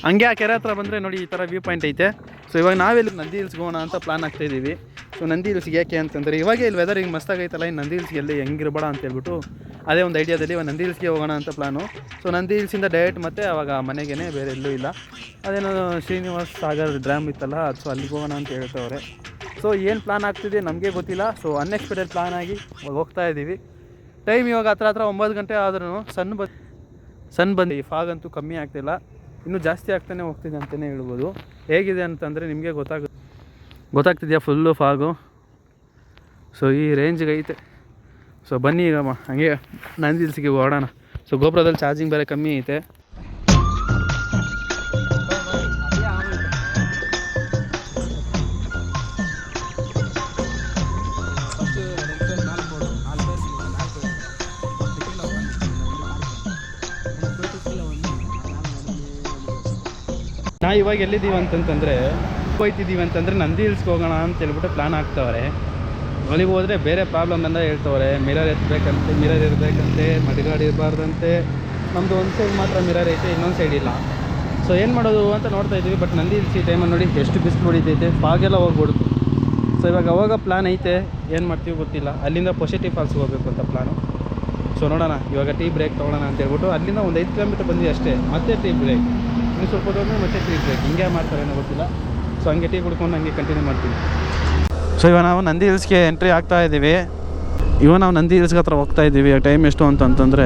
ಹಂಗೆ ಆ ಕೆರೆ ಹತ್ರ ಬಂದರೆ ನೋಡಿ ಈ ಥರ ವ್ಯೂ ಪಾಯಿಂಟ್ ಐತೆ. ಸೊ ಇವಾಗ ನಾವೆಲ್ಲಿ ನಂದಿ ಹಿಲ್ಸ್ಗೆ ಹೋಗೋಣ ಅಂತ ಪ್ಲಾನ್ ಆಗ್ತಾಯಿದ್ದೀವಿ. ಸೊ ನಂದಿ ಹಿಲ್ಸ್ಗೆ ಯಾಕೆ ಅಂತಂದರೆ ಇವಾಗ ಇಲ್ಲಿ ವೆದರ್ ಹಿಂಗೆ ಮಸ್ತಾಗೈತಲ್ಲ, ಇನ್ನು ನಂದಿ ಹಿಲ್ಸ್ಗೆ ಎಲ್ಲಿ ಹೆಂಗಿರಬೇಡ ಅಂತ ಹೇಳ್ಬಿಟ್ಟು ಅದೇ ಒಂದು ಐಡಿಯಾದಲ್ಲಿ ಇವಾಗ ನಂದಿ ಹಿಲ್ಸ್ಗೆ ಹೋಗೋಣ ಅಂತ ಪ್ಲಾನು. ಸೊ ನಂದಿ ಹಿಲ್ಸಿಂದ ಡೈರೆಕ್ಟ್ ಮತ್ತೆ ಆವಾಗ ಮನೆಗೇ, ಬೇರೆ ಎಲ್ಲೂ ಇಲ್ಲ. ಅದೇನೋ ಶ್ರೀನಿವಾಸ್ ಸಾಗರ್ ಡ್ಯಾಮ್ ಇತ್ತಲ್ಲ, ಅದು ಸೊ ಅಲ್ಲಿಗೆ ಹೋಗೋಣ ಅಂತ ಹೇಳ್ತವ್ರೆ. ಸೊ ಏನು ಪ್ಲಾನ್ ಆಗ್ತಿದೆ ನಮಗೆ ಗೊತ್ತಿಲ್ಲ. ಸೊ ಅನ್ಎಕ್ಸ್ಪೆಕ್ಟೆಡ್ ಪ್ಲಾನ್ ಆಗಿ ಹೋಗ್ತಾ ಇದ್ದೀವಿ. ಟೈಮ್ ಇವಾಗ ಹತ್ರ 9 ಗಂಟೆ ಆದ್ರೂ ಸನ್ ಬಂದು ಈ ಫಾಗ್ ಅಂತೂ ಕಮ್ಮಿ ಆಗ್ತಿಲ್ಲ, ಇನ್ನೂ ಜಾಸ್ತಿ ಆಗ್ತಾನೆ ಹೋಗ್ತಿದೆ ಅಂತಲೇ ಹೇಳ್ಬೋದು. ಹೇಗಿದೆ ಅಂತಂದರೆ ನಿಮಗೆ ಗೊತ್ತಾಗ್ತಿದೆಯಾ ಫುಲ್ಲು ಫಾಗು. ಸೊ ಈ ರೇಂಜ್ಗೆ ಐತೆ. ಸೊ ಬನ್ನಿ ಈಗ ಹಂಗೆ ನಂದಿ ಹಿಲ್ಸ್ಗೆ ಓಡೋಣ. ಸೊ ಗೋಪುರದಲ್ಲಿ ಚಾರ್ಜಿಂಗ್ ಬೇರೆ ಕಮ್ಮಿ ಐತೆ. ನಾವು ಇವಾಗ ಎಲ್ಲಿದ್ದೀವಿ ಅಂತಂತಂದರೆ ಹೋಗ್ತಿದ್ದೀವಿ ಅಂತಂದರೆ ನಂದಿ ಹಿಲ್ಸ್ಗೆ ಹೋಗೋಣ ಅಂತ ಹೇಳ್ಬಿಟ್ಟು ಪ್ಲ್ಯಾನ್ ಆಗ್ತವ್ರೆ. ಅಲ್ಲಿಗೆ ಹೋದರೆ ಬೇರೆ ಪ್ರಾಬ್ಲಮ್ ಅಂತ ಹೇಳ್ತವ್ರೆ. ಮಿರರ್ ಇರಬೇಕಂತೆ, ಮಡಿಗಾಡು ಇರಬಾರ್ದಂತೆ. ನಮ್ಮದು ಒಂದು ಸೈಡ್ ಮಾತ್ರ ಮಿರರ್ ಐತೆ, ಇನ್ನೊಂದು ಸೈಡ್ ಇಲ್ಲ. ಸೊ ಏನು ಮಾಡೋದು ಅಂತ ನೋಡ್ತಾ ಇದ್ದೀವಿ. ಬಟ್ ನಂದಿ ಹಿಲ್ಸ್ ಈ ಟೈಮಲ್ಲಿ ನೋಡಿ ಎಷ್ಟು ಬಿಸಿಲು ಹೊಡಿತೈತೆ, ಫಾಗೆಲ್ಲ ಹೋಗ್ಬಿಡ್ತು. ಸೊ ಇವಾಗ ಅವಾಗ ಪ್ಲ್ಯಾನ್ ಐತೆ, ಏನು ಮಾಡ್ತೀವಿ ಗೊತ್ತಿಲ್ಲ. ಅಲ್ಲಿಂದ ಪೊಸೆಟಿವ್ ಫಾಲ್ಸ್ಗೆ ಹೋಗಬೇಕು ಅಂತ ಪ್ಲಾನು. ಸೊ ನೋಡೋಣ, ಇವಾಗ ಟೀ ಬ್ರೇಕ್ ತೊಗೊಳ್ಳೋಣ ಅಂತ ಹೇಳ್ಬಿಟ್ಟು ಅಲ್ಲಿಂದ ಒಂದು 5 ಕಿಲೋಮೀಟರ್ ಬಂದ್ವಿ ಅಷ್ಟೇ. ಮತ್ತೆ ಟೀ ಬ್ರೇಕ್, ಇನ್ನು ಸ್ವಲ್ಪ ದೂರ ಮತ್ತೆ ಟೀ ಬ್ರೇಕ್, ಹಿಂಗೆ ಮಾಡ್ತಾರೇನೋ ಗೊತ್ತಿಲ್ಲ. ಸೊ ಹಂಗೆ ಟೀ ಕುಡ್ಕೊಂಡು ಹಂಗೆ ಕಂಟಿನ್ಯೂ ಮಾಡ್ತೀವಿ. ಸೊ ಇವಾಗ ನಾವು ನಂದಿ ಹಿಲ್ಸ್ಗೆ ಎಂಟ್ರಿ ಆಗ್ತಾ ಇದ್ದೀವಿ. ಇವಾಗ ನಾವು ನಂದಿ ಹಿಲ್ಸ್ಗೆ ಹತ್ರ ಹೋಗ್ತಾ ಇದ್ದೀವಿ. ಟೈಮ್ ಎಷ್ಟು ಅಂತಂತಂದರೆ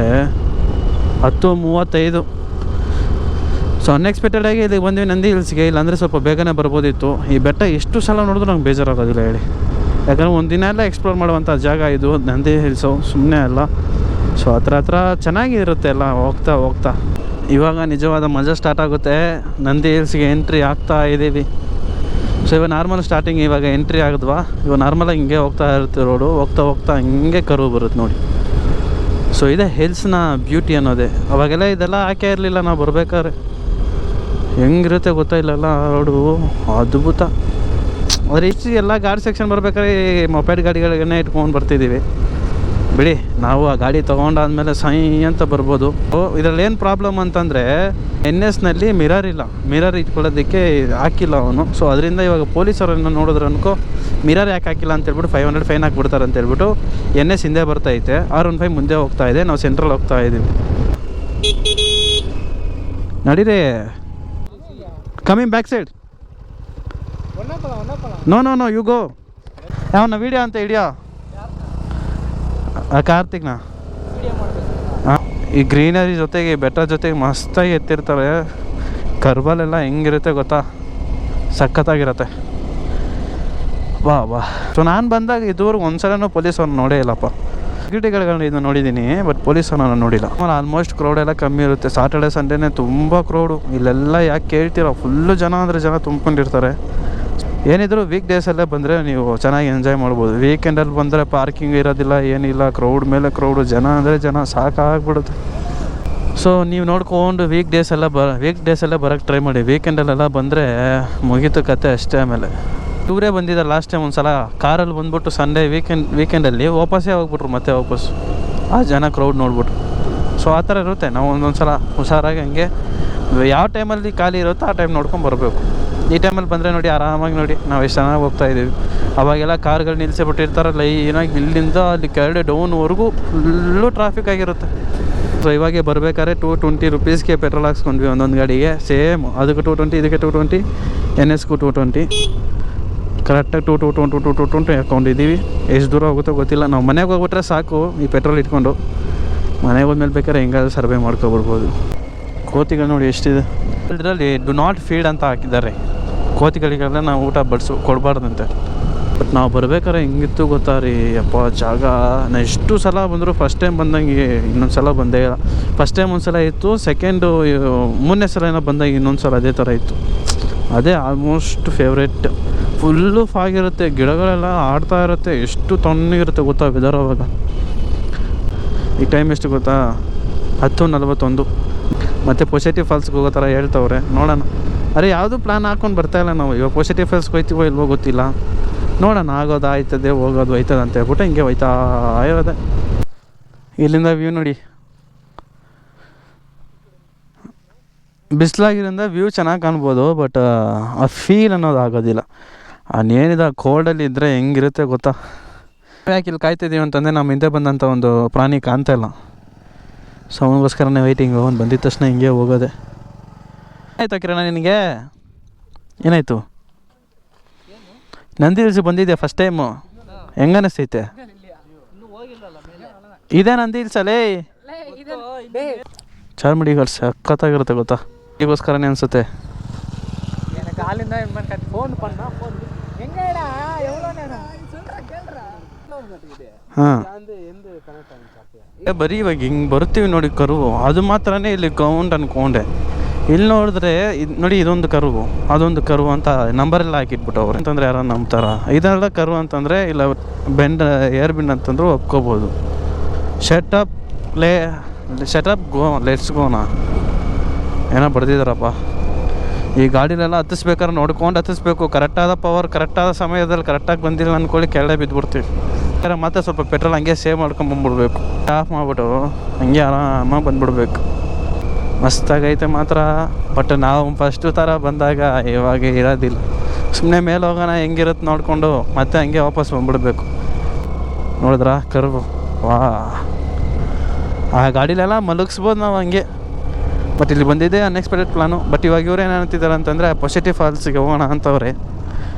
10:35. ಸೊ ಅನ್ಎಕ್ಸ್ಪೆಕ್ಟೆಡಾಗಿ ಇಲ್ಲಿಗೆ ಬಂದ್ವಿ ನಂದಿ ಹಿಲ್ಸ್ಗೆ. ಇಲ್ಲಾಂದರೆ ಸ್ವಲ್ಪ ಬೇಗನೆ ಬರ್ಬೋದಿತ್ತು. ಈ ಬೆಟ್ಟ ಎಷ್ಟು ಸಲ ನೋಡಿದ್ರು ನಂಗೆ ಬೇಜಾರಾಗೋದಿಲ್ಲ ಹೇಳಿ. ಯಾಕಂದರೆ ಒಂದು ದಿನ ಎಲ್ಲ ಎಕ್ಸ್ಪ್ಲೋರ್ ಮಾಡುವಂಥ ಜಾಗ ಇದು ನಂದಿ ಹಿಲ್ಸು, ಸುಮ್ಮನೆ ಅಲ್ಲ. ಸೊ ಹತ್ರ ಚೆನ್ನಾಗಿರುತ್ತೆ ಎಲ್ಲ ಹೋಗ್ತಾ ಇವಾಗ ನಿಜವಾದ ಮಜಾ ಸ್ಟಾರ್ಟ್ ಆಗುತ್ತೆ. ನಂದಿ ಹಿಲ್ಸ್ಗೆ ಎಂಟ್ರಿ ಆಗ್ತಾ ಇದ್ದೀವಿ. ಸೊ ಇವಾಗ ನಾರ್ಮಲ್ ಸ್ಟಾರ್ಟಿಂಗ್ ಇವಾಗ ಎಂಟ್ರಿ ಆಗಿದ್ವಾ, ಇವಾಗ ನಾರ್ಮಲಾಗಿ ಹಿಂಗೆ ಹೋಗ್ತಾ ಇರುತ್ತೆ ರೋಡು. ಹೋಗ್ತಾ ಹಿಂಗೆ ಕರ್ವ್ ಬರುತ್ತೆ ನೋಡಿ. ಸೊ ಇದೇ ಹಿಲ್ಸ್ನ ಬ್ಯೂಟಿ ಅನ್ನೋದೇ. ಅವಾಗೆಲ್ಲ ಇದೆಲ್ಲ ಹಾಕೇ ಇರಲಿಲ್ಲ ನಾವು ಬರ್ಬೇಕಾದ್ರೆ. ಹೆಂಗಿರುತ್ತೆ ಗೊತ್ತಾಯಿಲ್ಲಲ್ಲ ರೋಡು, ಅದ್ಭುತ. ಆದರೆ ಇಷ್ಟು ಎಲ್ಲ ಗಾಡಿ ಸೆಕ್ಷನ್ ಬರ್ಬೇಕಾದ್ರೆ ಮೊಪೆಡ್ ಗಾಡಿಗಳನ್ನೇ ಇಟ್ಕೊಂಡು ಬರ್ತಿದ್ದೀವಿ. ಬಿಡಿ, ನಾವು ಆ ಗಾಡಿ ತೊಗೊಂಡಾದ್ಮೇಲೆ ಸೈ ಅಂತ ಬರ್ಬೋದು. ಇದರಲ್ಲಿ ಏನು ಪ್ರಾಬ್ಲಮ್ ಅಂತಂದರೆ NSನಲ್ಲಿ ಮಿರರ್ ಇಟ್ಕೊಳ್ಳೋದಕ್ಕೆ ಹಾಕಿಲ್ಲ ಅವನು. ಸೊ ಅದರಿಂದ ಇವಾಗ ಪೊಲೀಸರನ್ನು ನೋಡಿದ್ರೆ ಅನ್ಕೋ ಮಿರರ್ ಯಾಕೆ ಹಾಕಿಲ್ಲ ಅಂತೇಳ್ಬಿಟ್ಟು 500 ಫೈನ್ ಹಾಕ್ಬಿಡ್ತಾರೆ ಅಂತೇಳ್ಬಿಟ್ಟು NS ಹಿಂದೆ ಬರ್ತೈತೆ, R15 ಮುಂದೆ ಹೋಗ್ತಾ ಇದೆ, ನಾವು ಸೆಂಟ್ರಲ್ ಹೋಗ್ತಾ ಇದ್ದೀವಿ. ನಡೀರಿ, coming back side. No you go. ಯಾವನ ವೀಡಿಯೋ ಅಂತ ಹಿಡಿಯೋ ಕಾರ್ತಿಕ್ನ. ಈ ಗ್ರೀನರಿ ಜೊತೆಗೆ ಬೆಟ್ಟ ಜೊತೆಗೆ ಮಸ್ತಾಗಿ ಎತ್ತಿರ್ತಾರೆ. ಕರ್ಬಲೆಲ್ಲ ಹೆಂಗಿರುತ್ತೆ ಗೊತ್ತಾ, ಸಖತ್ತಾಗಿರುತ್ತೆ. ವಾ. ಸೊ ನಾನು ಬಂದಾಗ ಇದುವರೆಗೂ ಒಂದ್ಸಲನೂ ಪೊಲೀಸವ್ರನ್ನ ನೋಡೇ ಇಲ್ಲಪ್ಪ. ಸೆಕ್ಯೂರಿಟಿಗಳನ್ನ ಇದು ನೋಡಿದ್ದೀನಿ, ಬಟ್ ಪೊಲೀಸವ್ರನ್ನ ನೋಡಿಲ್ಲ. ಆಲ್ಮೋಸ್ಟ್ ಕ್ರೌಡ್ ಎಲ್ಲ ಕಮ್ಮಿ ಇರುತ್ತೆ. ಸಾಟರ್ಡೆ ಸಂಡೇನೇ ತುಂಬ ಕ್ರೌಡು. ಇಲ್ಲೆಲ್ಲ ಯಾಕೆ ಕೇಳ್ತೀರೋ, ಫುಲ್ಲು ಜನ ಅಂದರೆ ಜನ ತುಂಬ್ಕೊಂಡಿರ್ತಾರೆ. ಏನಿದ್ರು ವೀಕ್ ಡೇಸಲ್ಲೇ ಬಂದರೆ ನೀವು ಚೆನ್ನಾಗಿ ಎಂಜಾಯ್ ಮಾಡ್ಬೋದು. ವೀಕೆಂಡಲ್ಲಿ ಬಂದರೆ ಪಾರ್ಕಿಂಗ್ ಇರೋದಿಲ್ಲ, ಏನಿಲ್ಲ, ಕ್ರೌಡ್ ಮೇಲೆ ಕ್ರೌಡು, ಜನ ಅಂದರೆ ಜನ, ಸಾಕಾಗ್ಬಿಡುತ್ತೆ. ಸೊ ನೀವು ನೋಡ್ಕೊಂಡು ವೀಕ್ ಡೇಸಲ್ಲೇ ಬರೋಕ್ಕೆ ಟ್ರೈ ಮಾಡಿ. ವೀಕೆಂಡಲ್ಲೆಲ್ಲ ಬಂದರೆ ಮುಗೀತು ಕತೆ ಅಷ್ಟೇ. ಆಮೇಲೆ ಟೂರೇ ಬಂದಿದ್ದಾರೆ ಲಾಸ್ಟ್ ಟೈಮ್ ಒಂದು ಸಲ ಕಾರಲ್ಲಿ ಬಂದ್ಬಿಟ್ಟು ಸಂಡೇ ವೀಕೆಂಡಲ್ಲಿ ವಾಪಸ್ಸೇ ಹೋಗ್ಬಿಟ್ರು ಮತ್ತೆ ವಾಪಸ್ಸು, ಆ ಜನ ಕ್ರೌಡ್ ನೋಡ್ಬಿಟ್ರು. ಸೊ ಆ ಥರ ಇರುತ್ತೆ. ನಾವು ಒಂದೊಂದು ಸಲ ಹುಷಾರಾಗಿ ಹಂಗೆ ಯಾವ ಟೈಮಲ್ಲಿ ಖಾಲಿ ಇರುತ್ತೋ ಆ ಟೈಮ್ ನೋಡ್ಕೊಂಡು ಬರಬೇಕು. ಈ ಟೈಮಲ್ಲಿ ಬಂದರೆ ನೋಡಿ ಆರಾಮಾಗಿ ನೋಡಿ ನಾವು ಎಷ್ಟು ಚೆನ್ನಾಗಿ ಹೋಗ್ತಾಯಿದ್ದೀವಿ. ಅವಾಗೆಲ್ಲ ಕಾರ್ಗಳು ನಿಲ್ಲಿಸಿಬಿಟ್ಟಿರ್ತಾರಲ್ಲ, ಏನಾಗಿ ಇಲ್ಲಿಂದ ಅಲ್ಲಿ ಕೆಳಗಡೆ ಡೌನ್ವರೆಗೂ ಫುಲ್ಲು ಟ್ರಾಫಿಕ್ ಆಗಿರುತ್ತೆ. ಸೊ ಇವಾಗೆ ಬರಬೇಕಾದ್ರೆ 220 ರುಪೀಸ್ಗೆ ಪೆಟ್ರೋಲ್ ಹಾಕ್ಸ್ಕೊಂಡ್ವಿ ಒಂದೊಂದು ಗಾಡಿಗೆ. ಸೇಮ್ ಅದಕ್ಕೆ 220, ಇದಕ್ಕೆ 220, NSಗೂ 220. ಕರೆಕ್ಟಾಗಿ 220 ಹಾಕ್ಕೊಂಡಿದ್ದೀವಿ. ಎಷ್ಟು ದೂರ ಹೋಗುತ್ತೋ ಗೊತ್ತಿಲ್ಲ. ನಾವು ಮನೆಗೆ ಹೋಗ್ಬಿಟ್ರೆ ಸಾಕು ಈ ಪೆಟ್ರೋಲ್ ಇಟ್ಕೊಂಡು. ಮನೆಗೆ ಹೋದ್ಮೇಲೆ ಬೇಕಾದ್ರೆ ಹೆಂಗಾದ್ರೂ ಸರ್ವೆ ಮಾಡ್ಕೊಬಿಡ್ಬೋದು. ಕೋತಿಗಳು ನೋಡಿ ಎಷ್ಟಿದೆ. ಇದರಲ್ಲಿ ಡು ನಾಟ್ ಫೀಡ್ ಅಂತ ಹಾಕಿದ್ದಾರೆ. ಕೋತಿಗಳಿಗೆಲ್ಲ ನಾವು ಊಟ ಕೊಡಬಾರ್ದಂತೆ. ಬಟ್ ನಾವು ಬರ್ಬೇಕಾದ್ರೆ ಹೆಂಗಿತ್ತು ಗೊತ್ತಾ ರೀ ಅಪ್ಪ ಜಾಗ. ನಾನು ಎಷ್ಟು ಸಲ ಬಂದರೂ ಫಸ್ಟ್ ಟೈಮ್ ಬಂದಂಗೆ ಇನ್ನೊಂದು ಸಲ ಬಂದೇ ಇಲ್ಲ. ಫಸ್ಟ್ ಟೈಮ್ ಒಂದು ಸಲ ಇತ್ತು, ಸೆಕೆಂಡು 3ನೇ ಸಲ ಏನೋ ಬಂದಾಗ ಇನ್ನೊಂದು ಸಲ ಅದೇ ಥರ ಇತ್ತು. ಅದೇ ಆಲ್ಮೋಸ್ಟ್ ಫೇವ್ರೇಟ್. ಫುಲ್ಲು ಫಾಗಿರುತ್ತೆ, ಗಿಡಗಳೆಲ್ಲ ಆಡ್ತಾ ಇರುತ್ತೆ, ಎಷ್ಟು ತಣ್ಣಗಿರುತ್ತೆ ಗೊತ್ತಾ ವೆದರ್ ಅವಾಗ. ಈ ಟೈಮ್ ಎಷ್ಟು ಗೊತ್ತಾ, 10:41. ಮತ್ತು ಪೊಸೆಟಿವ್ ಫಾಲ್ಸ್ಗೆ ಹೋಗೋ ಥರ ಹೇಳ್ತವ್ರೆ. ನೋಡೋಣ. ಅರೆ ಯಾವುದೂ ಪ್ಲ್ಯಾನ್ ಹಾಕ್ಕೊಂಡು ಬರ್ತಾಯಿಲ್ಲ ನಾವು. ಇವಾಗ ಪೊಸೆಟಿವ್ ಫಾಲ್ಸ್ಗೆ ಹೋಗ್ತೀವೋ ಇಲ್ವೋ ಗೊತ್ತಿಲ್ಲ. ನೋಡೋಣ, ಆಗೋದು ಆಯ್ತದೆ, ಹೋಗೋದು ಆಯ್ತದೆ ಅಂತ ಹೇಳ್ಬಿಟ್ಟು ಹಿಂಗೆ ಹೋಯ್ತಾ ಇರೋದೆ. ಇಲ್ಲಿಂದ ವ್ಯೂ ನೋಡಿ. ಬಿಸಿಲಾಗಿರೋದ್ರಿಂದ ವ್ಯೂ ಚೆನ್ನಾಗಿ ಕಾಣ್ಬೋದು, ಬಟ್ ಆ ಫೀಲ್ ಅನ್ನೋದು ಆಗೋದಿಲ್ಲ. ಏನಿದೆ ಕೋಲ್ಡಲ್ಲಿ ಇದ್ದರೆ ಹೆಂಗಿರುತ್ತೆ ಗೊತ್ತಾ. ಯಾಕೆ ಇಲ್ಲಿ ಕಾಯ್ತಿದ್ದೀವಿ ಅಂತಂದರೆ ನಮ್ಮ ಹಿಂದೆ ಬಂದಂಥ ಒಂದು ಪ್ರಾಣಿ ಕಾಣ್ತಾ ಇಲ್ಲ, ಸೊ ಅವನಿಗೋಸ್ಕರನೇ ವೆಯ್ಟಿಂಗು. ಅವ್ನು ಬಂದಿದ್ದ ತಕ್ಷಣ ಹಿಂಗೆ ಹೋಗೋದೆ. ಆಯಿತಾ ಕಿರಣ, ನಿನಗೆ ಏನಾಯಿತು? ನಂದಿ ಹಿಲ್ಸ್ ಬಂದಿದ್ಯಾ ಫಸ್ಟ್ ಟೈಮು? ಹೆಂಗನಿಸ್ತೈತೆ? ಇದೇ ನಂದಿ ಹಿಲ್ಸಲ್ಲೇ ಚಾರ್ಮಡಿ ಘಾಟ್ ಸಖತ್ತಾಗಿರುತ್ತೆ ಗೊತ್ತಾ. ಈಗೋಸ್ಕರನೇ ಅನಿಸುತ್ತೆ. ಹಾಂ, ಬರೀ ಇವಾಗ ಹಿಂಗೆ ಬರ್ತೀವಿ ನೋಡಿ ಕರುವು, ಅದು ಮಾತ್ರನೇ ಇಲ್ಲಿ ಕೌಂಟ್ ಅಂದ್ಕೊಂಡೆ. ಇಲ್ಲಿ ನೋಡಿದ್ರೆ ಇದು ನೋಡಿ, ಇದೊಂದು ಕರುವು ಅದೊಂದು ಕರುವು ಅಂತ ನಂಬರೆಲ್ಲ ಹಾಕಿಟ್ಬಿಟ್ಟು ಅವ್ರು ಅಂತಂದರೆ ಯಾರೋ ನಂಬ್ತಾರ. ಇದೆಲ್ಲ ಕರು ಅಂತಂದರೆ ಇಲ್ಲ ಬೆಂಡ್ ಏರ್ ಬಿಂಡ್ ಅಂತಂದ್ರೂ ಒಪ್ಕೋಬೋದು. ಶಟಪ್ ಗೋ ಲೆಟ್ಸ್ ಗೋನ ಏನೋ ಬರ್ದಿದ್ದಾರಪ್ಪ. ಈ ಗಾಡಿಲೆಲ್ಲ ಹತ್ತಿಸ್ಬೇಕಾದ್ರೆ ನೋಡ್ಕೊಂಡು ಹತ್ತಿಸ್ಬೇಕು. ಕರೆಕ್ಟಾದ ಪವರ್ ಕರೆಕ್ಟಾದ ಸಮಯದಲ್ಲಿ ಕರೆಕ್ಟಾಗಿ ಬಂದಿಲ್ಲ ಅಂದ್ಕೊಳ್ಳಿ, ಕೆಳಗೆ ಬಿದ್ದುಬಿಡ್ತೀವಿ. ಮತ್ತೆ ಸ್ವಲ್ಪ ಪೆಟ್ರೋಲ್ ಹಂಗೆ ಸೇವ್ ಮಾಡ್ಕೊಂಬಂದ್ಬಿಡ್ಬೇಕು. ಆಫ್ ಮಾಡಿಬಿಟ್ಟು ಹಂಗೆ ಆರಾಮಾಗಿ ಬಂದ್ಬಿಡ್ಬೇಕು. ಮಸ್ತಾಗೈತೆ ಮಾತ್ರ. ಬಟ್ ನಾವು ಫಸ್ಟು ಥರ ಬಂದಾಗ ಇವಾಗ ಇರೋದಿಲ್ಲ. ಸುಮ್ಮನೆ ಮೇಲೆ ಹೋಗೋಣ ಹೆಂಗಿರುತ್ತೆ ನೋಡಿಕೊಂಡು ಮತ್ತೆ ಹಂಗೆ ವಾಪಸ್ ಬಂದ್ಬಿಡ್ಬೇಕು. ನೋಡಿದ್ರಾ ಕರ್ವು? ವಾ, ಆ ಗಾಡಿಲೆಲ್ಲ ಮಲಗಿಸ್ಬೋದು ನಾವು ಹಂಗೆ. ಬಟ್ ಇಲ್ಲಿ ಬಂದಿದ್ದೆ ಅನ್ಎಕ್ಸ್ಪೆಕ್ಟೆಡ್ ಪ್ಲಾನು. ಬಟ್ ಇವಾಗ ಇವ್ರು ಏನು ಅಂತಿದ್ದಾರೆ ಅಂತಂದರೆ ಪೊಸಿಟಿವ್ ಫಾಲ್ಸಿಗೆ ಹೋಗೋಣ ಅಂತವ್ರೆ.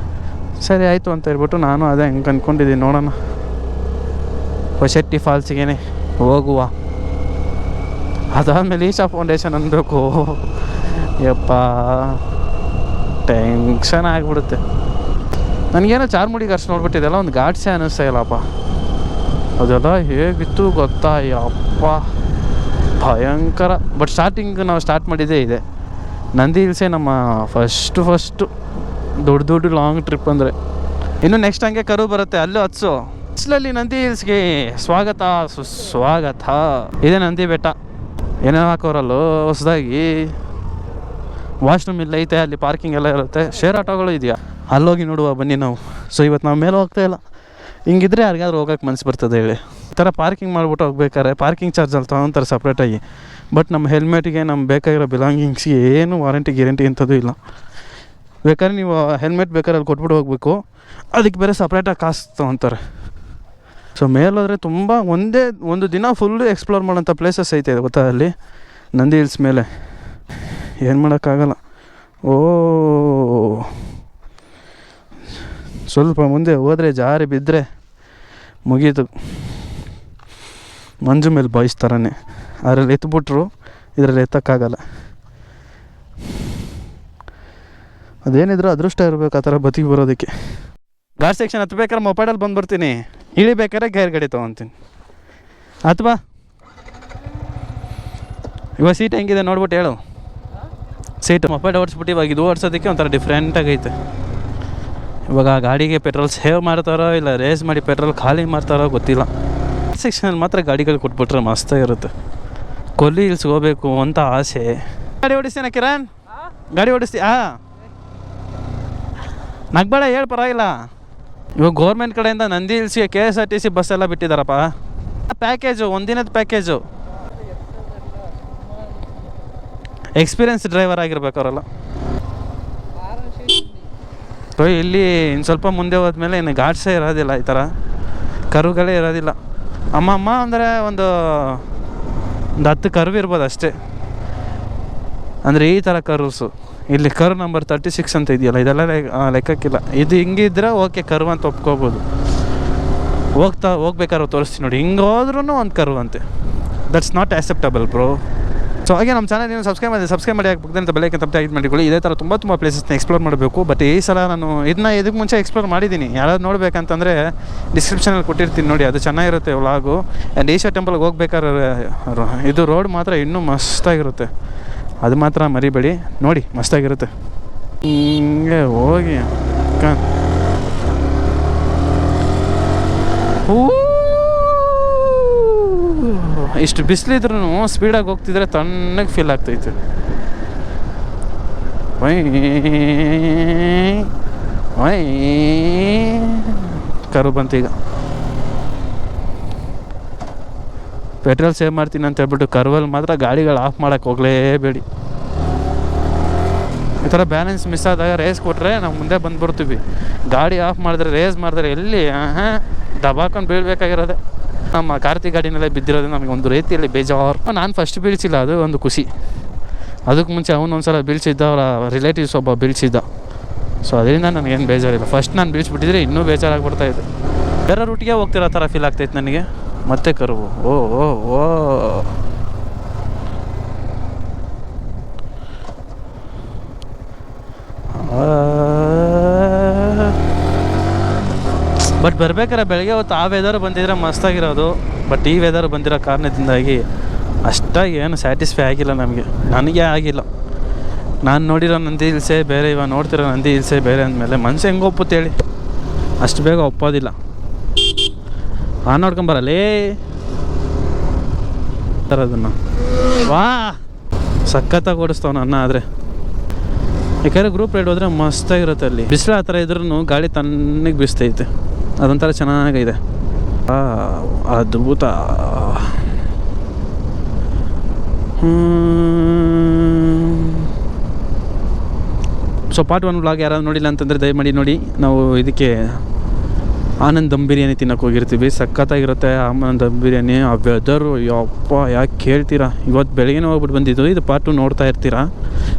ಸರಿ ಆಯಿತು ಅಂತ ಹೇಳ್ಬಿಟ್ಟು ನಾನು ಅದೇ ಹೆಂಗೆ ಅಂದ್ಕೊಂಡಿದ್ದೀನಿ, ನೋಡೋಣ ಪೊಸಿಟಿವ್ ಫಾಲ್ಸಿಗೆ ಹೋಗುವ. ಅದಾದಮೇಲೆ ಈಶಾ ಫೌಂಡೇಶನ್ ಅನ್ಬೇಕು. ಯಪ್ಪ ಟೆನ್ಷನ್ ಆಗಿಬಿಡುತ್ತೆ ನನಗೇನೋ. ಚಾರ್ಮುಡಿ ಘಾಟ್ಸ್ ನೋಡ್ಬಿಟ್ಟಿದ್ದೆಲ್ಲ ಒಂದು ಘಾಟ್ಸೇ ಅನ್ನಿಸ್ತಾ ಇಲ್ಲಪ್ಪ. ಅದೆಲ್ಲ ಹೇಗಿತ್ತು ಗೊತ್ತಾ, ಯಪ್ಪ ಭಯಂಕರ. ಬಟ್ ಸ್ಟಾರ್ಟಿಂಗ್ ನಾವು ಸ್ಟಾರ್ಟ್ ಮಾಡಿದ್ದೇ ಇದೆ. ನಂದಿ ಹಿಲ್ಸೇ ನಮ್ಮ ಫಸ್ಟು ದೊಡ್ಡ ಲಾಂಗ್ ಟ್ರಿಪ್ ಅಂದರೆ. ಇನ್ನು ನೆಕ್ಸ್ಟ್ ಹಂಗೆ ಕರು ಬರುತ್ತೆ, ಅಲ್ಲೂ ಹತ್ಸು. ಬಿಸಿಲಲ್ಲಿ ನಂದಿ ಹಿಲ್ಸ್ಗೆ ಸ್ವಾಗತ ಸುಸ್ವಾಗತ. ಇದೇ ನಂದಿ ಬೆಟ್ಟ. ಏನೇನು ಹಾಕೋರಲ್ಲೋ ಹೊಸದಾಗಿ ವಾಶ್ರೂಮ್ ಇಲ್ಲ ಐತೆ, ಅಲ್ಲಿ ಪಾರ್ಕಿಂಗ್ ಎಲ್ಲ ಇರುತ್ತೆ, ಶೇರ್ ಆಟೋಗಳು ಇದೆಯಾ, ಅಲ್ಲೋಗಿ ನೋಡುವ ಬನ್ನಿ ನಾವು. ಸೊ ಇವತ್ತು ನಾವು ಮೇಲೆ ಹೋಗ್ತಾ ಇಲ್ಲ. ಹಿಂಗಿದ್ರೆ ಯಾರಿಗಾದ್ರೂ ಹೋಗೋಕ್ಕೆ ಮನಸ್ಸು ಬರ್ತದೆ ಹೇಳಿ. ಈ ಥರ ಪಾರ್ಕಿಂಗ್ ಮಾಡಿಬಿಟ್ಟು ಹೋಗ್ಬೇಕಾದ್ರೆ ಪಾರ್ಕಿಂಗ್ ಚಾರ್ಜಲ್ಲಿ ತೊಗೊತಾರೆ ಸಪ್ರೇಟಾಗಿ. ಬಟ್ ನಮ್ಮ ಹೆಲ್ಮೆಟ್ಗೆ ನಮ್ಮ ಬೇಕಾಗಿರೋ ಬಿಲಾಂಗಿಂಗ್ಸ್ಗೆ ಏನು ವಾರಂಟಿ ಗ್ಯಾರಂಟಿ ಅಂಥದ್ದು ಇಲ್ಲ. ಬೇಕಾದ್ರೆ ನೀವು ಹೆಲ್ಮೆಟ್ ಬೇಕಾದ್ರೆ ಅಲ್ಲಿ ಕೊಟ್ಬಿಟ್ಟು ಹೋಗಬೇಕು, ಅದಕ್ಕೆ ಬೇರೆ ಸಪ್ರೇಟಾಗಿ ಕಾಸು ತೊಗೊತಾರೆ. ಸೊ ಮೇಲೋದ್ರೆ ತುಂಬ ಒಂದು ದಿನ ಫುಲ್ಲು ಎಕ್ಸ್ಪ್ಲೋರ್ ಮಾಡೋಂಥ ಪ್ಲೇಸಸ್ ಐತೆ ಗೊತ್ತಾ ಅಲ್ಲಿ ನಂದಿ ಹಿಲ್ಸ್ ಮೇಲೆ. ಏನು ಮಾಡೋಕ್ಕಾಗಲ್ಲ. ಸ್ವಲ್ಪ ಮುಂದೆ ಹೋದರೆ ಜಾರಿ ಬಿದ್ದರೆ ಮುಗೀತು. ಮಂಜು ಮೇಲೆ ಬಾಯಿಸ್ತಾರೇ, ಅದರಲ್ಲಿ ಎತ್ಬಿಟ್ರು, ಇದರಲ್ಲಿ ಎತ್ತಕ್ಕಾಗಲ್ಲ. ಅದೇನಿದ್ರು ಅದೃಷ್ಟ ಇರಬೇಕು ಆ ಥರ ಬದುಕಿ ಬರೋದಕ್ಕೆ. ಘಾಟ್ ಸೆಕ್ಷನ್ ಹತ್ಬೇಕಾದ್ರೆ ಮೊಬೈಲಲ್ಲಿ ಬಂದುಬಿಡ್ತೀನಿ, ಇಳಿಬೇಕಾದ್ರೆ ಗೇರ್ ಗಾಡಿ ತೊಗೊತೀನಿ. ಅಥವಾ ಇವಾಗ ಸೀಟ್ ಹೆಂಗಿದೆ ನೋಡ್ಬಿಟ್ಟು ಹೇಳು. ಸೀಟ್ ಮೊಬೈಲ್ ಓಡಿಸ್ಬಿಟ್ಟು ಇವಾಗ ಇದು ಓಡಿಸೋದಕ್ಕೆ ಒಂಥರ ಡಿಫ್ರೆಂಟಾಗೈತೆ. ಇವಾಗ ಆ ಗಾಡಿಗೆ ಪೆಟ್ರೋಲ್ ಸೇವ್ ಮಾಡ್ತಾರೋ ಇಲ್ಲ ರೇಸ್ ಮಾಡಿ ಪೆಟ್ರೋಲ್ ಖಾಲಿ ಮಾಡ್ತಾರೋ ಗೊತ್ತಿಲ್ಲ. ಸೆಕ್ಷನಲ್ಲಿ ಮಾತ್ರ ಗಾಡಿಗಳು ಕೊಟ್ಬಿಟ್ರೆ ಮಸ್ತಾಗಿರುತ್ತೆ. ಕೊಲ್ಲಿ ಹಿಲ್ಸ್ಗೆ ಹೋಗಬೇಕು ಅಂತ ಆಸೆ. ಗಾಡಿ ಓಡಿಸ್ತೀನ ಕಿರಣ್? ಗಾಡಿ ಓಡಿಸ್ತೀಯಾ? ನಗ್ಬೇಡ, ಹೇಳಿ ಪರವಾಗಿಲ್ಲ. ಇವಾಗ ಗೌರ್ಮೆಂಟ್ ಕಡೆಯಿಂದ ನಂದಿ ಹಿಲ್ಸ್ಗೆ KSRTC ಬಸ್ ಎಲ್ಲ ಬಿಟ್ಟಿದ್ದಾರಪ್ಪ. ಪ್ಯಾಕೇಜು, ಒಂದಿನದ ಪ್ಯಾಕೇಜು. ಎಕ್ಸ್ಪೀರಿಯನ್ಸ್ ಡ್ರೈವರ್ ಆಗಿರ್ಬೇಕು ಅವರೆಲ್ಲ. ಇಲ್ಲಿ ಇನ್ನು ಸ್ವಲ್ಪ ಮುಂದೆ ಹೋದ್ಮೇಲೆ ಇನ್ನು ಘಾಟ್ಸೇ ಇರೋದಿಲ್ಲ, ಈ ಥರ ಕರುಗಳೇ ಇರೋದಿಲ್ಲ. ಅಮ್ಮ ಅಂದರೆ ಒಂದು 10 ಕರು ಇರ್ಬೋದು ಅಷ್ಟೇ. ಅಂದರೆ ಈ ಥರ ಕರುಸು. ಇಲ್ಲಿ ಕರು ನಂಬರ್ 36 ಅಂತ ಇದೆಯಲ್ಲ, ಇದೆಲ್ಲ ಲೆಕ್ಕಕ್ಕಿಲ್ಲ. ಇದು ಹಿಂಗಿದ್ರೆ ಓಕೆ, ಕರು ಅಂತ ಒಪ್ಕೋಬೋದು. ಹೋಗ್ಬೇಕಾದ್ರೆ ತೋರಿಸ್ತೀನಿ ನೋಡಿ, ಹಿಂಗೆ ಹೋದ್ರೂ ಒಂದು ಕರು ಅಂತೆ. That's not acceptable bro. So ಹಾಗೆ ನಮ್ಮ ಚಾನಲ್ ನೀವು ಸಬ್ಸ್ಕ್ರೈಬ್ ಮಾಡಿ ಹಾಕಿ ಅಂತ ಬೆಲ್ಲೈಕನ್ ತಪ್ಪದೆ ಆಕ್ಟಿವೇಟ್ ಮಾಡಿಕೊಳ್ಳಿ. ಇದೇ ಥರ ತುಂಬ ಪ್ಲೇಸಸ್ನ ಎಕ್ಸ್ಪ್ಲೋರ್ ಮಾಡಬೇಕು. ಬಟ್ ಈ ಸಲ ನಾನು ಇದಕ್ಕೆ ಮುಂಚೆ ಎಕ್ಸ್ಪ್ಲೋರ್ ಮಾಡಿದ್ದೀನಿ. ಯಾರಾದ್ರು ನೋಡಬೇಕಂತಂದರೆ ಡಿಸ್ಕ್ರಿಪ್ಷನಲ್ಲಿ ಕೊಟ್ಟಿರ್ತೀನಿ ನೋಡಿ, ಅದು ಚೆನ್ನಾಗಿರುತ್ತೆ ವ್ಲಾಗು. ಆ್ಯಂಡ್ ಈಶ್ವರ ಟೆಂಪಲ್ಗೆ ಹೋಗ್ಬೇಕಾದ್ರೆ ಇದು ರೋಡ್ ಮಾತ್ರ ಇನ್ನೂ ಮಸ್ತಾಗಿರುತ್ತೆ, ಅದು ಮಾತ್ರ ಮರಿಬೇಡಿ ನೋಡಿ, ಮಸ್ತಾಗಿರುತ್ತೆ. ಹಿಂಗೆ ಹೋಗಿ ಇಷ್ಟು ಬಿಸಿಲಿದ್ರೂ ಸ್ಪೀಡಾಗಿ ಹೋಗ್ತಿದ್ರೆ ತಣ್ಣಗೆ ಫೀಲ್ ಆಗ್ತೈತೆ. ಕರು ಬಂತು ಈಗ. ಪೆಟ್ರೋಲ್ ಸೇವ್ ಮಾಡ್ತೀನಿ ಅಂತ ಹೇಳ್ಬಿಟ್ಟು ಕರುವಲ್ಲಿ ಮಾತ್ರ ಗಾಡಿಗಳು ಆಫ್ ಮಾಡೋಕ್ಕೆ ಹೋಗಲೇಬೇಡಿ. ಈ ಥರ ಬ್ಯಾಲೆನ್ಸ್ ಮಿಸ್ ಆದಾಗ ರೇಸ್ ಕೊಟ್ಟರೆ ನಾವು ಮುಂದೆ ಬಂದುಬಿಡ್ತೀವಿ. ಗಾಡಿ ಆಫ್ ಮಾಡಿದ್ರೆ ರೇಸ್ ಮಾಡಿದ್ರೆ ಎಲ್ಲಿ ದಬಾಕೊಂಡು ಬೀಳ್ಬೇಕಾಗಿರೋದೆ. ನಮ್ಮ ಕಾರ್ತಿಕ್ ಗಾಡಿನಲ್ಲೇ ಬಿದ್ದಿರೋದು ನಮಗೆ ಒಂದು ರೀತಿಯಲ್ಲಿ ಬೇಜಾರು. ನಾನು ಫಸ್ಟ್ ಬೀಳ್ಸಿಲ್ಲ, ಅದು ಒಂದು ಖುಷಿ. ಅದಕ್ಕೆ ಮುಂಚೆ ಅವನು ಒಂದು ಸಲ ಬೀಳ್ಸಿದ್ದ, ಅವರ ರಿಲೇಟಿವ್ಸ್ ಒಬ್ಬ ಬೀಳ್ಸಿದ್ದ. ಸೊ ಅದರಿಂದ ನನಗೇನು ಬೇಜಾರಿಲ್ಲ. ಫಸ್ಟ್ ನಾನು ಬೀಳ್ಸಿಬಿಟ್ಟಿದ್ರೆ ಇನ್ನೂ ಬೇಜಾರಾಗ್ಬಿಡ್ತಾಯಿತ್ತು. ಬೇರೆ ರೂಟಿಗೆ ಹೋಗ್ತಿರೋ ಥರ ಫೀಲ್ ಆಗ್ತೈತೆ ನನಗೆ. ಮತ್ತೆ ಕರುವು ಓ ಓ ಓ ಬಟ್ ಬರ್ಬೇಕಾರೆ ಬೆಳಗ್ಗೆ ಹೊತ್ತು ಆ ವೆದರ್ ಬಂದಿದ್ರೆ ಮಸ್ತಾಗಿರೋದು. ಬಟ್ ಈ ವೆದರ್ ಬಂದಿರೋ ಕಾರಣದಿಂದಾಗಿ ಅಷ್ಟಾಗಿ ಏನು ಸ್ಯಾಟಿಸ್ಫೈ ಆಗಿಲ್ಲ ನಮಗೆ. ನನಗೆ ಆಗಿಲ್ಲ. ನಾನು ನೋಡಿರೋ ನಂದಿ ಹಿಲ್ಸೇ ಬೇರೆ, ಇವಾಗ ನೋಡ್ತಿರೋ ನಂದಿ ಹಿಲ್ಸೇ ಬೇರೆ ಅಂದಮೇಲೆ ಮನಸ್ಸು ಹೆಂಗೆ ಒಪ್ಪುತ್ತೆ ಹೇಳಿ? ಅಷ್ಟು ಬೇಗ ಒಪ್ಪೋದಿಲ್ಲ. ನೋಡ್ಕೊಂಬರಲ್ಲೇ ಅದನ್ನು ವಾ ಸಖತ್ತಾಗಿ ಓಡಿಸ್ತಾವ ನನ್ನ. ಆದರೆ ಯಾಕಂದರೆ ಗ್ರೂಪ್ ರೈಡ್ ಹೋದರೆ ಮಸ್ತಾಗಿರುತ್ತೆ. ಅಲ್ಲಿ ಬಿಸಿಲು ಆ ಥರ ಇದ್ರೂ ಗಾಳಿ ತಣ್ಣಗೆ ಬೀಸ್ತೈತೆ, ಅದೊಂಥರ ಚೆನ್ನಾಗಿದೆ. ಅದ್ಭುತ. ಸೊ ಪಾರ್ಟ್ 1 ವ್ಲಾಗ್ ಯಾರಾದ್ರು ನೋಡಿಲ್ಲ ಅಂತಂದರೆ ದಯಮಾಡಿ ನೋಡಿ. ನಾವು ಇದಕ್ಕೆ ಆನಂದ್ ದಮ್ ಬಿರಿಯಾನಿ ತಿನ್ನೋಕೆ ಹೋಗಿರ್ತೀವಿ. ಸಖತ್ತಾಗಿರುತ್ತೆ ಆನಂದ್ ದಮ್ ಬಿರಿಯಾನಿ. ಆ ವೆದರು ಯಪ್ಪ ಯಾಕೆ ಕೇಳ್ತೀರಾ? ಇವತ್ತು ಬೆಳಗ್ಗೆನೇ ಹೋಗ್ಬಿಟ್ಟು ಬಂದಿದ್ದು. ಇದು ಪಾರ್ಟ್ 2 ನೋಡ್ತಾ ಇರ್ತೀರಾ.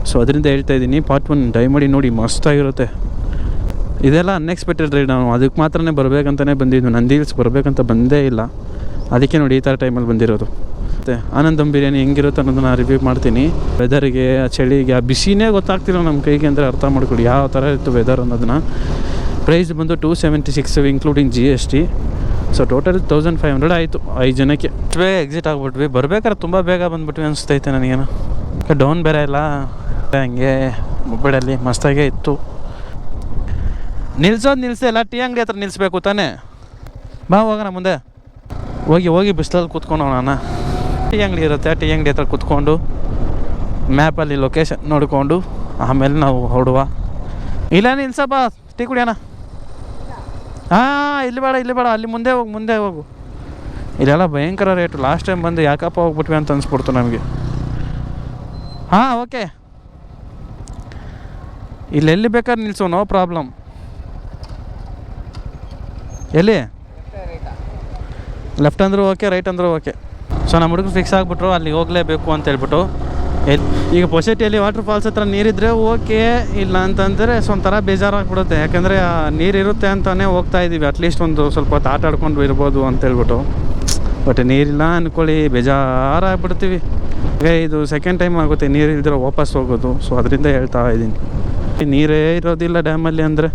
ಸೊ ಅದರಿಂದ ಹೇಳ್ತಾ ಇದ್ದೀನಿ, ಪಾರ್ಟ್ 1 ದಯಮಾಡಿ ನೋಡಿ, ಮಸ್ತಾಗಿರುತ್ತೆ. ಇದೆಲ್ಲ ಅನ್ಎಕ್ಸ್ಪೆಕ್ಟೆಡ್ ರೈಡ್. ನಾವು ಅದಕ್ಕೆ ಮಾತ್ರನೇ ಬರಬೇಕಂತಲೇ ಬಂದಿದ್ದು. ನಂದಿ ಹಿಲ್ಸ್ ಬರಬೇಕಂತ ಬಂದೇ ಇಲ್ಲ. ಅದಕ್ಕೆ ನೋಡಿ ಈ ಥರ ಟೈಮಲ್ಲಿ ಬಂದಿರೋದು. ಮತ್ತು ಆನಂದ್ ದಮ್ ಬಿರಿಯಾನಿ ಹೆಂಗಿರುತ್ತೆ ಅನ್ನೋದನ್ನ ರಿವ್ಯೂ ಮಾಡ್ತೀನಿ. ವೆದರಿಗೆ, ಆ ಚಳಿಗೆ, ಆ ಬಿಸಿನೇ ಗೊತ್ತಾಗ್ತಿಲ್ಲ ನಮ್ಮ ಕೈಗೆ ಅಂದರೆ ಅರ್ಥ ಮಾಡ್ಕೊಳ್ಳಿ ಯಾವ ಥರ ಇತ್ತು ವೆದರ್ ಅನ್ನೋದನ್ನ. ಪ್ರೈಸ್ ಬಂದು 276 ಇನ್ಕ್ಲೂಡಿಂಗ್ GST. ಸೊ ಟೋಟಲ್ 1500 ಆಯಿತು 5 ಜನಕ್ಕೆ. ಬೇಗ ಎಕ್ಸಿಟ್ ಆಗಿಬಿಟ್ವಿ. ಬರ್ಬೇಕಾದ್ರೆ ತುಂಬ ಬೇಗ ಬಂದುಬಿಟ್ವಿ ಅನಿಸ್ತೈತೆ ನನಗೇನು. ಡೌನ್ ಬೇರೆ ಇಲ್ಲ, ಹಂಗೆ ಮೊಬೈಲಲ್ಲಿ ಮಸ್ತಾಗೇ ಇತ್ತು. ನಿಲ್ಸೇ ಇಲ್ಲ, ಟೀ ಅಂಗಡಿ ಹತ್ರ ನಿಲ್ಲಿಸ್ಬೇಕು ತಾನೇ. ಬಾ ಹೋಗೋಣ ಮುಂದೆ. ಹೋಗಿ ಬಿಸಿಲಲ್ಲಿ ಕೂತ್ಕೊಂಡು ನಾನು. ಟೀ ಅಂಗಡಿ ಇರುತ್ತೆ, ಟೀ ಅಂಗಡಿ ಹತ್ರ ಕೂತ್ಕೊಂಡು ಮ್ಯಾಪಲ್ಲಿ ಲೊಕೇಶನ್ ನೋಡಿಕೊಂಡು ಆಮೇಲೆ ನಾವು ಹೊರಡುವ. ಇಲ್ಲ ನಿಲ್ಸಪ್ಪ, ಟೀ ಕುಡಿಯೋಣ. ಇಲ್ಲಿ ಬೇಡ, ಅಲ್ಲಿ ಮುಂದೆ ಹೋಗು. ಇಲ್ಲೆಲ್ಲ ಭಯಂಕರ ರೇಟು. ಲಾಸ್ಟ್ ಟೈಮ್ ಬಂದು ಯಾಕಪ್ಪ ಹೋಗ್ಬಿಟ್ವಿ ಅಂತ ಅನಿಸ್ಬಿಡ್ತು ನಮಗೆ. ಓಕೆ, ಇಲ್ಲೆಲ್ಲಿ ಬೇಕಾದ್ರೆ ನಿಲ್ಸು, ನೋ ಪ್ರಾಬ್ಲಮ್. ಎಲ್ಲಿ ಲೆಫ್ಟ್ ಅಂದರೂ ಓಕೆ, ರೈಟ್ ಅಂದರೂ ಓಕೆ. ಸೊ ನಮ್ಮ ಹುಡುಗರು ಫಿಕ್ಸ್ ಆಗಿಬಿಟ್ರು ಅಲ್ಲಿಗೆ ಹೋಗಲೇಬೇಕು ಅಂತ ಹೇಳ್ಬಿಟ್ಟು. ಈಗ ಪೊಸೆಟಿಯಲ್ಲಿ ವಾಟರ್ ಫಾಲ್ಸ್ ಹತ್ರ ನೀರಿದ್ದರೆ ಓಕೆ, ಇಲ್ಲ ಅಂತಂದರೆ ಒಂಥರ ಬೇಜಾರಾಗ್ಬಿಡುತ್ತೆ. ಯಾಕಂದರೆ ನೀರಿರುತ್ತೆ ಅಂತಲೇ ಹೋಗ್ತಾ ಇದ್ದೀವಿ. ಅಟ್ಲೀಸ್ಟ್ ಒಂದು ಸ್ವಲ್ಪ ಹೊತ್ತು ಆಟ ಆಡ್ಕೊಂಡು ಇರ್ಬೋದು ಅಂತೇಳ್ಬಿಟ್ಟು. ಬಟ್ ನೀರಿಲ್ಲ ಅಂದ್ಕೊಳ್ಳಿ, ಬೇಜಾರಾಗ್ಬಿಡ್ತೀವಿ. ಇದು ಸೆಕೆಂಡ್ ಟೈಮ್ ಆಗುತ್ತೆ ನೀರಿಲ್ದಿರೋ ವಾಪಸ್ ಹೋಗೋದು. ಸೊ ಅದರಿಂದ ಹೇಳ್ತಾ ಇದ್ದೀನಿ, ನೀರೇ ಇರೋದಿಲ್ಲ ಡ್ಯಾಮಲ್ಲಿ. ಅಂದರೆ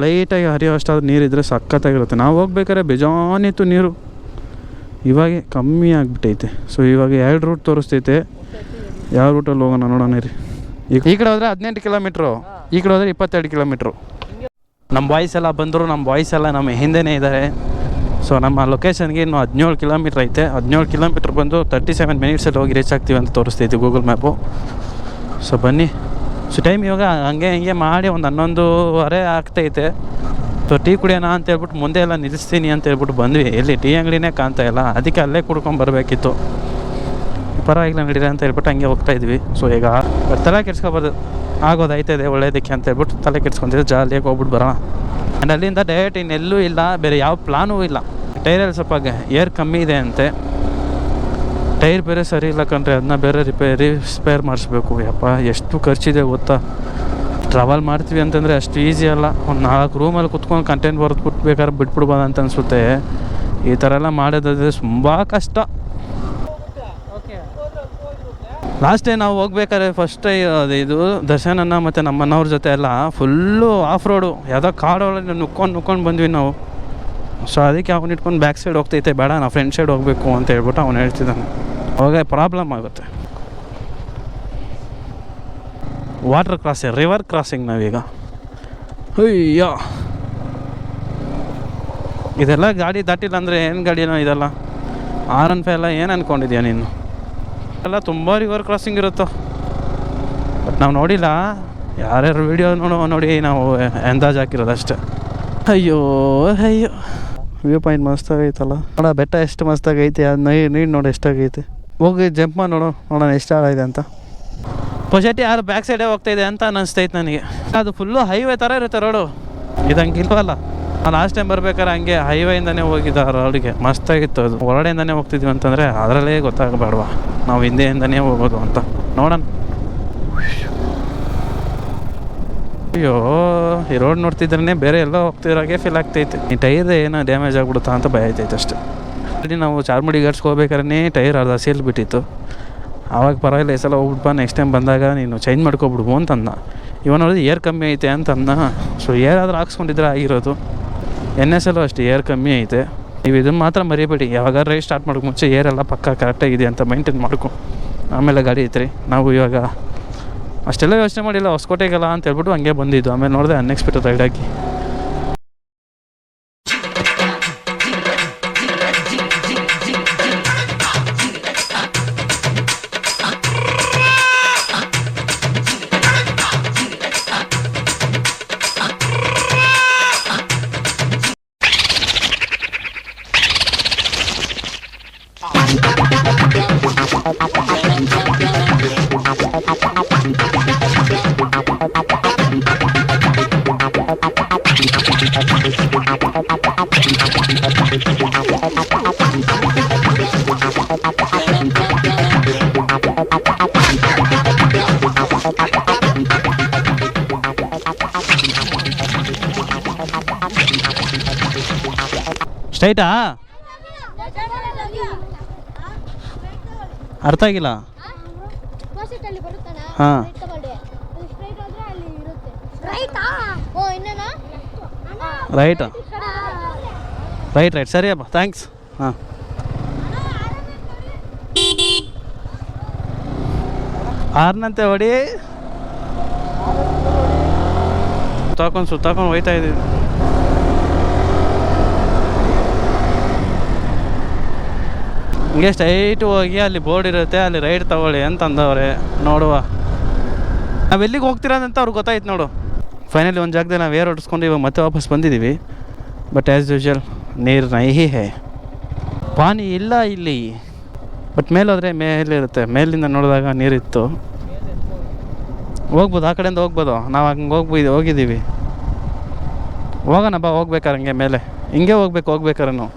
ಲೈಟಾಗಿ ಹರಿಯೋ ಅಷ್ಟಾದರೂ ನೀರಿದ್ದರೆ ಸಖತ್ತಾಗಿರುತ್ತೆ. ನಾವು ಹೋಗ್ಬೇಕಾದ್ರೆ ಬೇಜಾನಿತ್ತು ನೀರು. ಇವಾಗ ಕಮ್ಮಿ ಆಗಿಬಿಟ್ಟೈತೆ. ಸೊ ಇವಾಗ 2 ರೂಟ್ ತೋರಿಸ್ತೈತೆ. ಯಾವ ರೂಟಲ್ಲಿ ಹೋಗೋಣ ನೋಡೋಣ ರೀ. ಈ ಕಡೆ ಹೋದರೆ 18 ಕಿಲೋಮೀಟ್ರು, ಈ ಕಡೆ ಹೋದರೆ 22 ಕಿಲೋಮೀಟ್ರು. ನಮ್ಮ ಬಾಯ್ಸ್ ಎಲ್ಲ ಬಂದರು. ನಮ್ಮ ಬಾಯ್ಸ್ ಎಲ್ಲ ನಮ್ಮ ಹಿಂದೆನೇ ಇದ್ದಾರೆ. ಸೊ ನಮ್ಮ ಲೊಕೇಶನ್ಗೆ ಇನ್ನು 17 ಕಿಲೋಮೀಟ್ರ್ ಐತೆ. 17 ಕಿಲೋಮೀಟ್ರ್ ಬಂದು 37 ಮಿನಿಟ್ಸಲ್ಲಿ ಹೋಗಿ ರೀಚ್ ಆಗ್ತೀವಿ ಅಂತ ತೋರಿಸ್ತೈತಿ ಗೂಗಲ್ ಮ್ಯಾಪು. ಸೊ ಬನ್ನಿ. ಸೊ ಟೈಮ್ ಇವಾಗ ಹಂಗೆ ಮಾಡಿ ಒಂದು 11:30 ಆಗ್ತೈತೆ. ಸೊ ಟೀ ಕುಡಿಯೋಣ ಅಂತ ಹೇಳ್ಬಿಟ್ಟು ಮುಂದೆ ಎಲ್ಲ ನಿಲ್ಲಿಸ್ತೀನಿ ಅಂತ ಹೇಳ್ಬಿಟ್ಟು ಬಂದ್ವಿ. ಎಲ್ಲಿ ಟೀ ಅಂಗಡಿನೇ ಕಾಣ್ತಾ ಇಲ್ಲ. ಅದಕ್ಕೆ ಅಲ್ಲೇ ಕುಡ್ಕೊಂಬರ್ಬೇಕಿತ್ತು. ಪರವಾಗಿಲ್ಲ ನಡೀರಿ ಅಂತ ಹೇಳ್ಬಿಟ್ಟು ಹಂಗೆ ಹೋಗ್ತಾಯಿದ್ವಿ. ಸೊ ಈಗ ತಲೆ ಕೆಡ್ಸ್ಕೊಬಾರ್ದು, ಆಗೋದಾಯ್ತದೆ ಒಳ್ಳೇದಕ್ಕೆ ಅಂತ ಹೇಳ್ಬಿಟ್ಟು ತಲೆ ಕೆಡ್ಸ್ಕೊಂತಿದ್ದು ಜಾಲಿಯಾಗಿ ಹೋಗ್ಬಿಟ್ಟು ಬರೋಣ. ಆ್ಯಂಡ್ ಅಲ್ಲಿಂದ ಡೈರೆಕ್ಟ್ ಇನ್ನೆಲ್ಲೂ ಇಲ್ಲ, ಬೇರೆ ಯಾವ ಪ್ಲಾನೂ ಇಲ್ಲ. ಟೈರಲ್ಲಿ ಸ್ವಲ್ಪ ಏರ್ ಕಮ್ಮಿ ಇದೆ ಅಂತೆ. ಟೈರ್ ಬೇರೆ ಸರಿ ಇಲ್ಲ ಕಂಡ್ರೆ, ಅದನ್ನ ಬೇರೆ ಸ್ಪೇರ್ ಮಾಡಿಸ್ಬೇಕು. ಯಪ್ಪ ಎಷ್ಟು ಖರ್ಚಿದೆ ಗೊತ್ತಾ. ಟ್ರಾವೆಲ್ ಮಾಡ್ತೀವಿ ಅಂತಂದರೆ ಅಷ್ಟು ಈಸಿ ಅಲ್ಲ. ಒಂದು 4 ರೂಮಲ್ಲಿ ಕುತ್ಕೊಂಡು ಕಂಟೆಂಟ್ ಬರೆದ್ಬಿಟ್ಟು ಬೇಕಾದ್ರೆ ಬಿಟ್ಬಿಡ್ಬೋದು ಅಂತ ಅನಿಸುತ್ತೆ. ಈ ಥರ ಎಲ್ಲ ಮಾಡೋದಾದರೆ ತುಂಬ ಕಷ್ಟ. ಲಾಸ್ಟ್ ಟೈಮ್ ನಾವು ಹೋಗ್ಬೇಕಾದ್ರೆ ಫಸ್ಟ್ ಇದು ದರ್ಶನನ್ನ ಮತ್ತು ನಮ್ಮ ಅಣ್ಣವ್ರ ಜೊತೆ ಎಲ್ಲ ಫುಲ್ಲು ಆಫ್ ರೋಡು, ಯಾವುದೋ ಕಾಡೊಳಗೆ ನುಕ್ಕೊಂಡು ಬಂದ್ವಿ ನಾವು. ಸೊ ಅದಕ್ಕೆ ಅವ್ನು ಇಟ್ಕೊಂಡು ಬ್ಯಾಕ್ ಸೈಡ್ ಹೋಗ್ತೈತೆ, ಬೇಡ ನಾವು ಫ್ರಂಟ್ ಸೈಡ್ ಹೋಗಬೇಕು ಅಂತ ಹೇಳ್ಬಿಟ್ಟು ಅವ್ನು ಹೇಳ್ತಿದ್ದಾನೆ. ಅವಾಗ ಪ್ರಾಬ್ಲಮ್ ಆಗುತ್ತೆ. ವಾಟರ್ ಕ್ರಾಸಿಂಗ್, ರಿವರ್ ಕ್ರಾಸಿಂಗ್ ನಾವೀಗ. ಅಯ್ಯೋ, ಇದೆಲ್ಲ ಗಾಡಿ ದಾಟಿಲ್ಲ ಅಂದರೆ ಏನು ಗಾಡಿನೋ ಇದೆಲ್ಲ. R15 ಎಲ್ಲ ಏನು ಅಂದ್ಕೊಂಡಿದ್ಯಾ ನೀನು? ಎಲ್ಲ ತುಂಬ ರಿವರ್ ಕ್ರಾಸಿಂಗ್ ಇರುತ್ತೋ. ಬಟ್ ನಾವು ನೋಡಿಲ್ಲ. ಯಾರ್ಯಾರು ವೀಡಿಯೋ ನೋಡಿ ನಾವು ಅಂದಾಜು ಹಾಕಿರೋದು ಅಷ್ಟೇ. ಅಯ್ಯೋ ವ್ಯೂ ಪಾಯಿಂಟ್ ಮಸ್ತಾಗೈತಲ್ಲ. ನೋಡ ಬೆಟ್ಟ ಎಷ್ಟು ಮಸ್ತಾಗೈತೆ. ಅದು ನೀರು ನೋಡಿ ಎಷ್ಟಾಗೈತೆ. ಹೋಗಿ ಜಂಪ್ ಮಾಡಿ ನೋಡೋಣ ಎಷ್ಟು ಆಗಿದೆ ಅಂತ. ಪೊಸೆಟಿ ಯಾರು ಬ್ಯಾಕ್ ಸೈಡೇ ಹೋಗ್ತಾಯಿದೆ ಅಂತ ಅನ್ನಿಸ್ತೈತೆ ನನಗೆ. ಅದು ಫುಲ್ಲು ಹೈವೇ ಥರ ಇರುತ್ತೆ ರೋಡು, ಇದಂಗೆ ಇಲ್ವಲ್ಲ. ನಾನು ಲಾಸ್ಟ್ ಟೈಮ್ ಬರ್ಬೇಕಾದ್ರೆ ಹಂಗೆ ಹೈವೇಯಿಂದನೇ ಹೋಗಿದ್ದ ರೋಡಿಗೆ, ಮಸ್ತಾಗಿತ್ತು ಅದು. ಹೊರಡೆಯಿಂದನೇ ಹೋಗ್ತಿದ್ವಿ ಅಂತಂದರೆ ಅದರಲ್ಲೇ ಗೊತ್ತಾಗಬೇಡವಾ ನಾವು ಹಿಂದೆಯಿಂದನೇ ಹೋಗೋದು ಅಂತ. ನೋಡೋಣ. ಅಯ್ಯೋ, ಈ ರೋಡ್ ನೋಡ್ತಿದ್ರೇ ಬೇರೆ ಎಲ್ಲ ಹೋಗ್ತಿರೋಗೆ ಫೀಲ್ ಆಗ್ತೈತೆ. ಈ ಟೈರ್ ಏನೋ ಡ್ಯಾಮೇಜ್ ಆಗಿಬಿಡುತ್ತಾ ಅಂತ ಭಯ ಆಯ್ತೈತೆ ಅಷ್ಟೇ. ಅಲ್ಲಿ ನಾವು ಚಾರ್ಮುಡಿ ಗಾಡ್ಸ್ಗೆ ಹೋಗ್ಬೇಕಾದ್ರೆ ಟೈರ್ ಅರ್ಧ ಸೇಲ್ ಬಿಟ್ಟಿತ್ತು. ಆವಾಗ ಪರವಾಗಿಲ್ಲ, ಈ ಸಲ ಹೋಗ್ಬಿಟ್ಟು ನೆಕ್ಸ್ಟ್ ಟೈಮ್ ಬಂದಾಗ ನೀನು ಚೇಂಜ್ ಮಾಡ್ಕೊಬಿಡ್ಬು ಅಂತಂದ. ಇವನು ನೋಡಿದ್ರೆ ಏರ್ ಕಮ್ಮಿ ಐತೆ ಅಂತಂದ. ಸೊ ಏರಾದರೂ ಹಾಕ್ಸ್ಕೊಂಡಿದ್ರೆ ಆಗಿರೋದು. NS ಅಷ್ಟೇ ಏರ್ ಕಮ್ಮಿ ಐತೆ. ನೀವು ಇದನ್ನು ಮಾತ್ರ ಮರಿಬೇಡಿ, ಯಾವಾಗ ರೈಡ್ ಸ್ಟಾರ್ಟ್ ಮಾಡೋಕ್ಕೆ ಮುಂಚೆ ಏರೆಲ್ಲ ಪಕ್ಕ ಕರೆಕ್ಟಾಗಿದೆ ಅಂತ ಮೈಂಟೈನ್ ಮಾಡ್ಕೊ, ಆಮೇಲೆ ಗಾಡಿ ಐತ್ರಿ. ನಾವು ಇವಾಗ ಅಷ್ಟೆಲ್ಲ ಯೋಚನೆ ಮಾಡಿಲ್ಲ, ಹೊಸಕೋಟೆಗೆಲ್ಲ ಅಂತ ಹೇಳ್ಬಿಟ್ಟು ಹಂಗೆ ಬಂದಿದ್ದು. ಆಮೇಲೆ ನೋಡಿದೆ ಅನ್ಎಕ್ಸ್ಪೆಕ್ಟೆಡ್ ರೈಡ್ ಆಗಿ. ಸ್ಟ್ರೈಟಾ? ಅರ್ಥ ಆಗಿಲ್ಲ. ಹಾಂ, ರೈಟಾ? ರೈಟ್ ಸರಿ ಅಪ್ಪ, ಥ್ಯಾಂಕ್ಸ್. ಹಾಂ, ಆರ್ನಂತೆ ಹೊಡಿ. ಸುತ್ತಾಕೊಂಡು ಹೋಯ್ತಾ ಇದ್ದೀವಿ. ಹಿಂಗೆ ಸ್ಟ್ರೈಟು ಹೋಗಿ ಅಲ್ಲಿ ಬೋರ್ಡ್ ಇರುತ್ತೆ, ಅಲ್ಲಿ ರೈಟ್ ತಗೊಳ್ಳಿ ಅಂತ ಅಂದವ್ರೆ. ನೋಡುವ, ನಾವು ಎಲ್ಲಿಗೆ ಹೋಗ್ತಿರೋದಂತ ಅವ್ರಿಗೆ ಗೊತ್ತಾಯ್ತು ನೋಡು. ಫೈನಲಿ ಒಂದು ಜಾಗದಲ್ಲಿ ನಾವು ಏರ್ ಹೊಡಿಸ್ಕೊಂಡು ಇವಾಗ ಮತ್ತೆ ವಾಪಸ್ ಬಂದಿದ್ದೀವಿ. ಬಟ್ ಆ್ಯಸ್ ಯೂಶ್ವಲ್ ನೀರು ನೈಹಿ ಹೇ, ಪಾನಿ ಇಲ್ಲ ಇಲ್ಲಿ. ಬಟ್ ಮೇಲೋದ್ರೆ ಮೇಲಿರುತ್ತೆ, ಮೇಲಿಂದ ನೋಡಿದಾಗ ನೀರಿತ್ತು. ಹೋಗ್ಬೋದು, ಆ ಕಡೆಯಿಂದ ಹೋಗ್ಬೋದು. ನಾವು ಹಂಗೆ ಹೋಗಿದ್ದೀವಿ. ಹೋಗೋಣ ಬಾ, ಹೋಗ್ಬೇಕಾರೆ ಹಂಗೆ ಮೇಲೆ ಹಿಂಗೆ ಹೋಗ್ಬೇಕಾರೆ ನಾವು.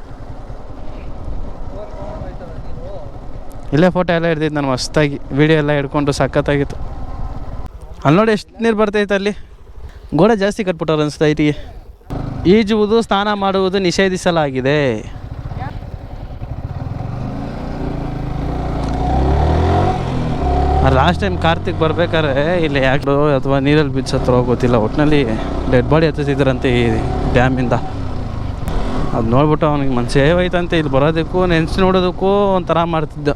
ಇಲ್ಲೇ ಫೋಟೋ ಎಲ್ಲ ಹಿಡ್ದಿದ್ದು ನಾನು ಮಸ್ತಾಗಿ, ವೀಡಿಯೋ ಎಲ್ಲ ಹಿಡ್ಕೊಂಡು ಸಖತ್ತಾಗಿತ್ತು. ಅಲ್ಲಿ ನೋಡಿ ಎಷ್ಟು ನೀರು ಬರ್ತೈತೆ. ಅಲ್ಲಿ ಗೋಡೆ ಜಾಸ್ತಿ ಕಟ್ಬಿಟ್ಟವ್ರು ಅನಿಸ್ತಾ ಐಟಿಗೆ. ಈಜುವುದು, ಸ್ನಾನ ಮಾಡುವುದು ನಿಷೇಧಿಸಲಾಗಿದೆ. ಲಾಸ್ಟ್ ಟೈಮ್ ಕಾರ್ತಿಕ್ ಬರ್ಬೇಕಾದ್ರೆ ಇಲ್ಲಿ ಯಾಕೆ ಅಥವಾ ನೀರಲ್ಲಿ ಬಿಚ್ಚತ್ರ ಗೊತ್ತಿಲ್ಲ, ಒಟ್ಟಿನಲ್ಲಿ ಡೆಡ್ ಬಾಡಿ ಎತ್ತಿದ್ರಂತೆ ಈ ಡ್ಯಾಮಿಂದ. ಅದು ನೋಡ್ಬಿಟ್ಟು ಅವನಿಗೆ ಮನಸ್ಸೇ ಹೋಯ್ತಂತೆ. ಇಲ್ಲಿ ಬರೋದಕ್ಕೂ ನೆನೆಸಿ ನೋಡೋದಕ್ಕೂ ಒಂಥರ ಮಾಡ್ತಿದ್ದ.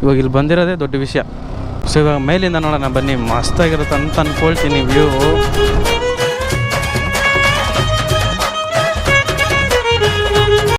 ಇವಾಗ ಇಲ್ಲಿ ಬಂದಿರೋದೇ ದೊಡ್ಡ ವಿಷಯ. ಸೊ ಇವಾಗ ಮೇಲಿಂದ ನೋಡೋಣ ಬನ್ನಿ, ಮಸ್ತಾಗಿರುತ್ತೆ ಅಂತ ಅಂದ್ಕೊಳ್ತೀನಿ ವ್ಯೂ.